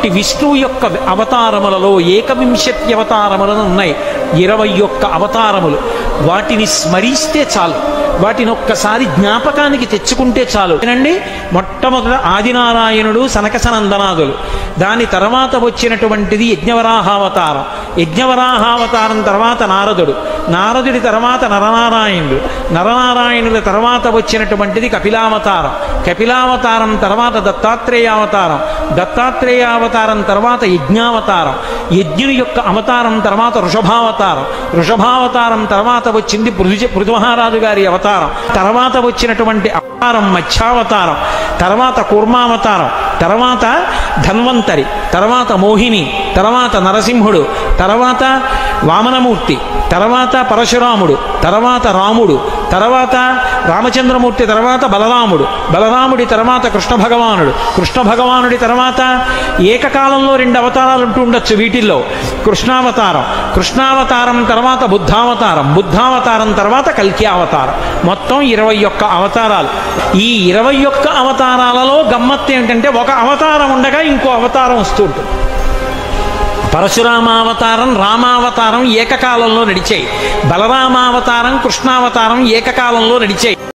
అటువంటి విష్ణువు యొక్క అవతారములలో ఏకవింశతి అవతారములను ఉన్నాయి, 21 అవతారములు. వాటిని స్మరిస్తే చాలు, వాటిని ఒక్కసారి జ్ఞాపకానికి తెచ్చుకుంటే చాలు. ఏనండి, మొట్టమొదట ఆదినారాయణుడు సనకసనందనాదులు, దాని తర్వాత వచ్చినటువంటిది యజ్ఞవరాహావతారం, యజ్ఞవరాహావతారం తర్వాత నారదుడు, నారదుడి తర్వాత నరనారాయణుడు, నరనారాయణుల తర్వాత వచ్చినటువంటిది కపిలావతారం, కపిలావతారం తర్వాత దత్తాత్రేయావతారం, దత్తాత్రేయావతారం తర్వాత యజ్ఞావతారం, యజ్ఞుని యొక్క అవతారం తర్వాత వృషభావతారం, వృషభావతారం తర్వాత వచ్చింది పృథుమహారాజు గారి అవతారం, తర్వాత వచ్చినటువంటి అవతారం మత్స్యావతారం, తర్వాత కూర్మావతారం, తర్వాత ధన్వంతరి, తర్వాత మోహిని, తర్వాత నరసింహుడు, తర్వాత వామనమూర్తి, తర్వాత పరశురాముడు, తర్వాత రాముడు, తర్వాత రామచంద్రమూర్తి, తర్వాత బలరాముడు, బలరాముడి తర్వాత కృష్ణ భగవానుడు, కృష్ణ భగవానుడి తర్వాత ఏకకాలంలో 2 అవతారాలు ఉంటూ ఉండొచ్చు వీటిల్లో. కృష్ణావతారం, కృష్ణావతారం తర్వాత బుద్ధావతారం, బుద్ధావతారం తర్వాత కల్కి అవతారం, మొత్తం 21 అవతారాలు. ఈ 21 అవతారాలలో గమ్మత్తు ఏమిటంటే ఒక అవతారం ఉండగా ఇంకో అవతారం వస్తూ ఉంటుంది. పరశురామావతారం, రామావతారం ఏకకాలంలో నడిచాయి, బలరామావతారం, కృష్ణావతారం ఏకకాలంలో నడిచాయి.